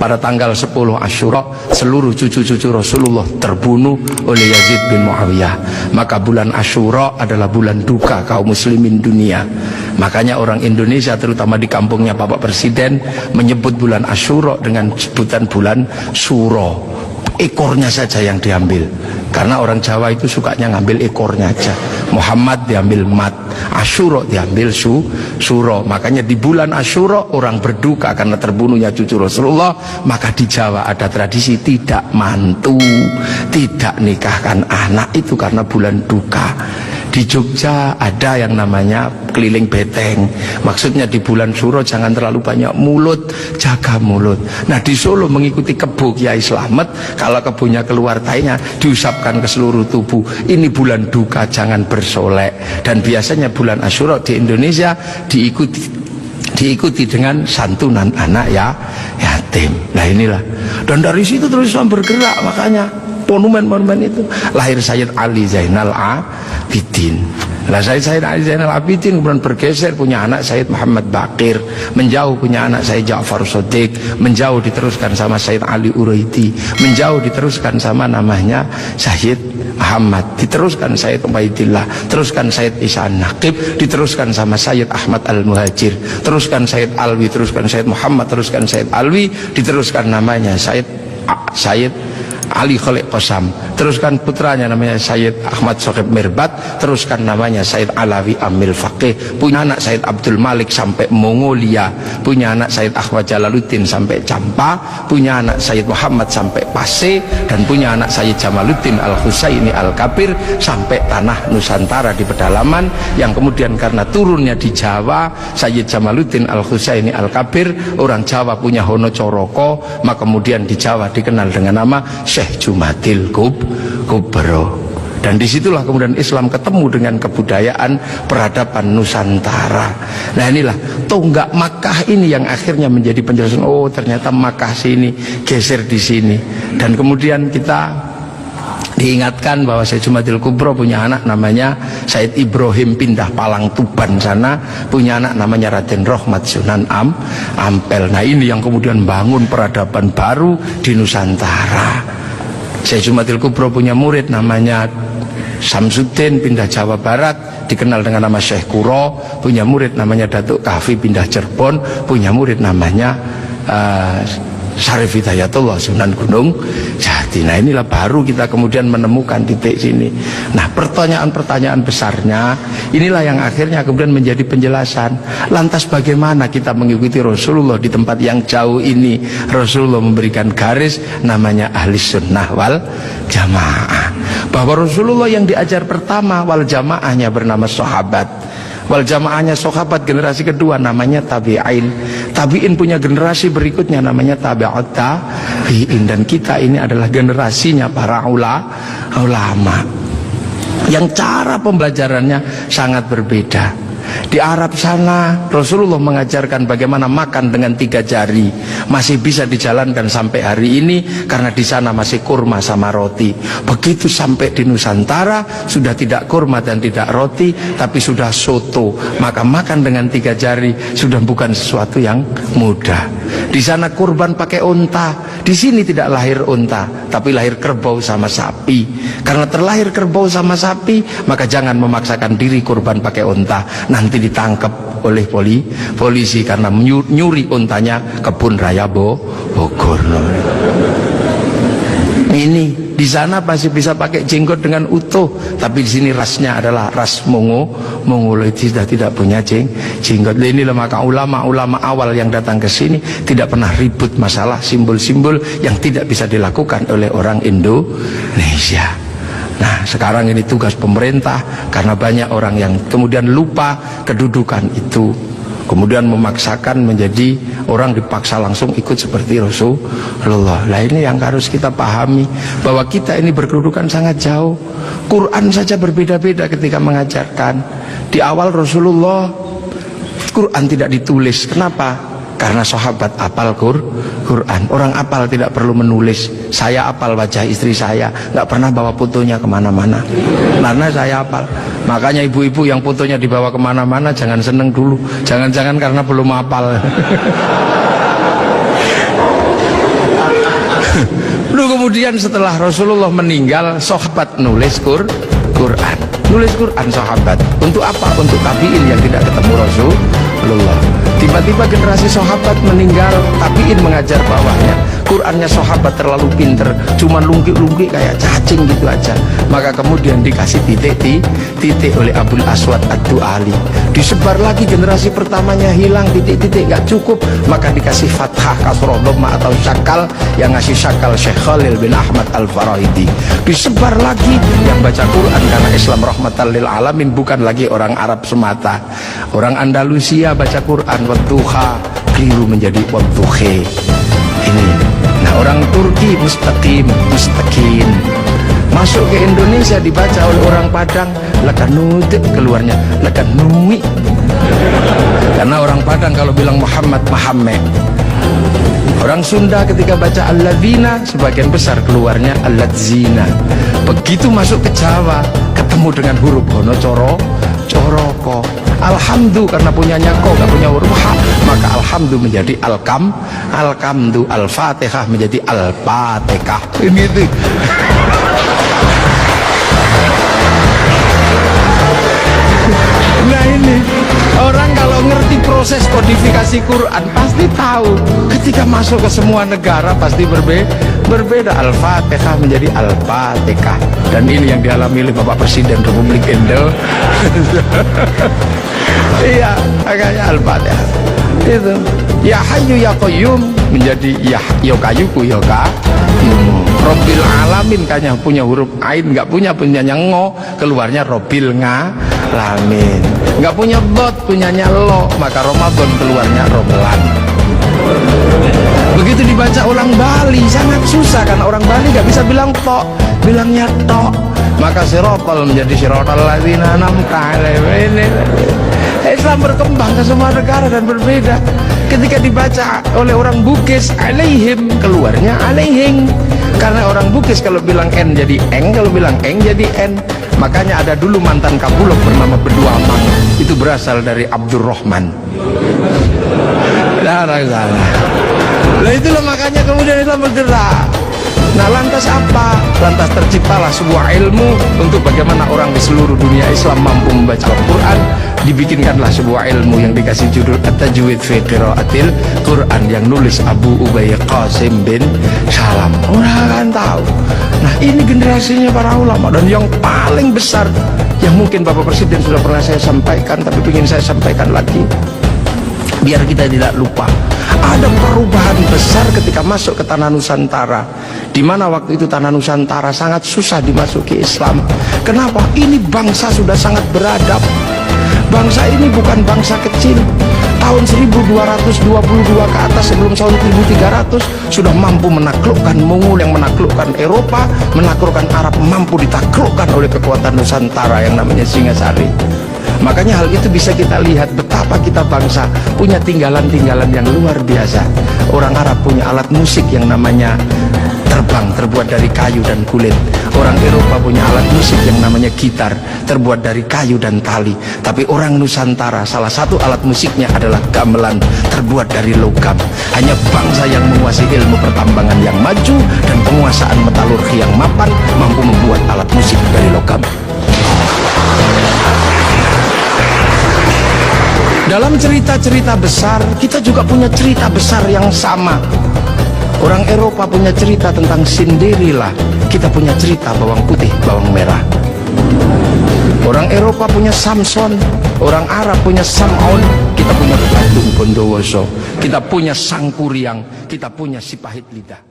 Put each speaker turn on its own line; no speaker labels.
Pada tanggal 10 Asyura seluruh cucu-cucu Rasulullah terbunuh oleh Yazid bin Muawiyah. Maka bulan Asyura adalah bulan duka kaum muslimin dunia. Makanya orang Indonesia terutama di kampungnya Bapak Presiden menyebut bulan Asyura dengan sebutan bulan Suro. Ekornya saja yang diambil, karena orang Jawa itu sukanya ngambil ekornya aja. Muhammad diambil mat, Asyura diambil suro. Makanya di bulan Asyura orang berduka karena terbunuhnya cucu Rasulullah. Maka di Jawa ada tradisi tidak mantu, tidak nikahkan anak, itu karena bulan duka. Di Jogja ada yang namanya keliling beteng. Maksudnya di bulan Suro jangan terlalu banyak mulut, jaga mulut. Nah di Solo mengikuti kebo Kiai Slamet, kalau kebonya keluar tainya diusapkan ke seluruh tubuh. Ini bulan duka, jangan bersolek. Dan biasanya bulan Asyura di Indonesia diikuti dengan santunan anak yatim. Nah inilah. Dan dari situ terus Islam bergerak, makanya monumen-monumen itu lahir Sayyid Ali Zainal Abidin. Lah Sayyid Ali Zainal Abidin kemudian bergeser, punya anak Sayyid Muhammad Baqir, menjauh punya anak Sayyid Ja'far Shadiq, menjauh diteruskan sama Sayyid Ali Uraidi, menjauh diteruskan sama namanya Sayyid Muhammad, diteruskan Sayyid Ubaidillah, teruskan Sayyid Isa Naqib, diteruskan sama Sayyid Ahmad Al-Muhajir, teruskan Sayyid Alwi, teruskan Sayyid Muhammad, teruskan Sayyid Alwi, diteruskan namanya Sayyid Ali Khalid Qasam, teruskan putranya namanya Sayyid Ahmad Sohib Mirbat, teruskan namanya Sayyid Alawi Amil Faqih, punya anak Sayyid Abdul Malik sampai Mongolia, punya anak Sayyid Ahmad Jalaluddin sampai Campa, punya anak Sayyid Muhammad sampai Pase, dan punya anak Sayyid Jamaluddin Al-Husaini Al-Kabir sampai tanah Nusantara di pedalaman, yang kemudian karena turunnya di Jawa, Sayyid Jamaluddin Al-Husaini Al-Kabir, orang Jawa punya Hono Coroko, maka kemudian di Jawa dikenal dengan nama Syekh Jumadil Kubro. Dan disitulah kemudian Islam ketemu dengan kebudayaan peradaban Nusantara. Nah inilah tonggak Makkah ini yang akhirnya menjadi penjelasan, oh ternyata Makkah sini geser di sini. Dan kemudian kita diingatkan bahwa Syekh Jumadil Kubro punya anak namanya Said Ibrahim pindah Palang Tuban sana, punya anak namanya Raden Rohmat Sunan Ampel. Nah ini yang kemudian bangun peradaban baru di Nusantara. Syekh Jumadil Kubro punya murid namanya Samsuddin pindah Jawa Barat, dikenal dengan nama Syekh Kuro, punya murid namanya Datuk Kahfi pindah Cirebon, punya murid namanya Syarif Hidayatullah Sunan Gunung Jati. Nah inilah baru kita kemudian menemukan titik sini. Nah pertanyaan-pertanyaan besarnya inilah yang akhirnya kemudian menjadi penjelasan. Lantas bagaimana kita mengikuti Rasulullah di tempat yang jauh ini? Rasulullah memberikan garis namanya ahli sunnah wal jamaah, bahwa Rasulullah yang diajar pertama wal jamaahnya bernama sahabat, wal jamaahnya sahabat generasi kedua namanya tabi'in, tabi'in punya generasi berikutnya namanya tabi'ut tabi'in, dan kita ini adalah generasinya para ulama yang cara pembelajarannya sangat berbeda. Di Arab sana Rasulullah mengajarkan bagaimana makan dengan 3 jari, masih bisa dijalankan sampai hari ini karena di sana masih kurma sama roti. Begitu sampai di Nusantara sudah tidak kurma dan tidak roti, tapi sudah soto, maka makan dengan 3 jari sudah bukan sesuatu yang mudah. Di sana kurban pakai unta, di sini tidak lahir unta tapi lahir kerbau sama sapi. Karena terlahir kerbau sama sapi, maka jangan memaksakan diri kurban pakai unta, nanti ditangkap oleh polisi karena nyuri untanya kebun raya Bogor. Ini di sana masih bisa pakai jenggot dengan utuh, tapi di sini rasnya adalah ras Mongoloid, sudah tidak punya jenggot. Inilah maka ulama-ulama awal yang datang ke sini tidak pernah ribut masalah simbol-simbol yang tidak bisa dilakukan oleh orang Indonesia. Nah sekarang ini tugas pemerintah, karena banyak orang yang kemudian lupa kedudukan itu, kemudian memaksakan menjadi orang dipaksa langsung ikut seperti Rasulullah. Nah ini yang harus kita pahami, bahwa kita ini berkedudukan sangat jauh. Quran saja berbeda-beda ketika mengajarkan. Di awal Rasulullah Quran tidak ditulis. Kenapa? Karena sahabat apal Quran. Orang apal tidak perlu menulis. Saya apal wajah istri saya, nggak pernah bawa fotonya kemana-mana, karena saya apal. Makanya ibu-ibu yang fotonya dibawa kemana-mana jangan seneng dulu. Jangan-jangan karena belum apal. Lalu kemudian setelah Rasulullah meninggal, sahabat nulis Quran. Nulis Quran sahabat. Untuk apa? Untuk tabiin yang tidak ketemu Rasulullah. Tiba-tiba generasi sahabat meninggal, tabiin mengajar bawahnya. Qurannya sahabat terlalu pinter, cuma lungki-lungki kayak cacing gitu aja. Maka kemudian dikasih titik oleh Abul Aswad Ad-Du'ali. Disebar lagi, generasi pertamanya hilang, titik-titik gak cukup, maka dikasih fathah, kasroh, dhamma atau syakal. Yang ngasih syakal Syekh Khalil bin Ahmad Al-Farahidi. Disebar lagi, yang baca Quran karena Islam rahmatan lil alamin bukan lagi orang Arab semata. Orang Andalusia baca Quran wadduha, keliru menjadi wadduhe. Ini. Nah, orang Turki mustaqim, mustaqim. Masuk ke Indonesia dibaca oleh orang Padang lakanud, keluarnya lakanui. Karena orang Padang kalau bilang Muhammad, Muhammad. Orang Sunda ketika baca alladzina, sebagian besar keluarnya alladzina. Begitu masuk ke Jawa, ketemu dengan huruf hono coroko. Alhamdu karena punyanya ko, gak punya huruf ha, maka alhamdu menjadi alkamdu, al-fatihah menjadi al-fatihah. Ini itu. Nah ini orang kalau ngerti proses kodifikasi Quran pasti tahu. Ketika masuk ke semua negara pasti berbeda. Al-Fatihah menjadi Al-Fatihah. Dan ini yang dialami oleh Bapak Presiden Republik Indonesia. Iya, makanya Al-Fatihah. Itu. Ya Hayyu Ya Qayyum menjadi ya Kayuku Ya Qayyum. Robbil Alamin kayaknya punya huruf ain, nggak punyanya ngo, keluarnya Robbil Ngalamin. Nggak punya dot, punyanya lo, maka Ramadan keluarnya Romlan. Begitu dibaca orang Bali sangat susah karena orang Bali nggak bisa bilang tok, bilangnya tok. Maka sirotol menjadi sirotol ladzina an'amta alaihim. Islam berkembang ke semua negara dan berbeda. Ketika dibaca oleh orang Bugis alaihim, keluarnya alaihing. Karena orang Bugis kalau bilang N jadi eng, kalau bilang eng jadi N. Makanya ada dulu mantan Kapulok bernama Beduamang. Itu berasal dari Abdurrahman. Nah itulah makanya kemudian Islam bergerak. Nah lantas apa? Lantas terciptalah sebuah ilmu untuk bagaimana orang di seluruh dunia Islam mampu membaca Al-Quran. Dibikinkanlah sebuah ilmu yang dikasih judul At-Tajwid fi Qiraatil Quran, yang nulis Abu Ubay Qasim bin Salam. Orang akan tahu. Nah ini generasinya para ulama, dan yang paling besar yang mungkin Bapak Presiden sudah pernah saya sampaikan, tapi ingin saya sampaikan lagi biar kita tidak lupa. Ada perubahan besar ketika masuk ke tanah Nusantara, di mana waktu itu tanah Nusantara sangat susah dimasuki Islam. Kenapa? Ini bangsa sudah sangat beradab. Bangsa ini bukan bangsa kecil. Tahun 1222 ke atas sebelum tahun 1300 sudah mampu menaklukkan Mongol yang menaklukkan Eropa, menaklukkan Arab, mampu ditaklukkan oleh kekuatan Nusantara yang namanya Singasari. Makanya hal itu bisa kita lihat betapa kita bangsa punya tinggalan-tinggalan yang luar biasa. Orang Arab punya alat musik yang namanya terbang, terbuat dari kayu dan kulit. Orang Eropa punya alat musik yang namanya gitar, terbuat dari kayu dan tali. Tapi orang Nusantara salah satu alat musiknya adalah gamelan, terbuat dari logam. Hanya bangsa yang menguasai ilmu pertambangan yang maju dan penguasaan metalurgi yang mapan mampu membuat alat musik dari logam. Dalam cerita-cerita besar, kita juga punya cerita besar yang sama. Orang Eropa punya cerita tentang Cinderella, kita punya cerita bawang putih, bawang merah. Orang Eropa punya Samson, orang Arab punya Sam'un, kita punya Badung Bondowoso, kita punya Sangkuriang, kita punya Sipahit Lidah.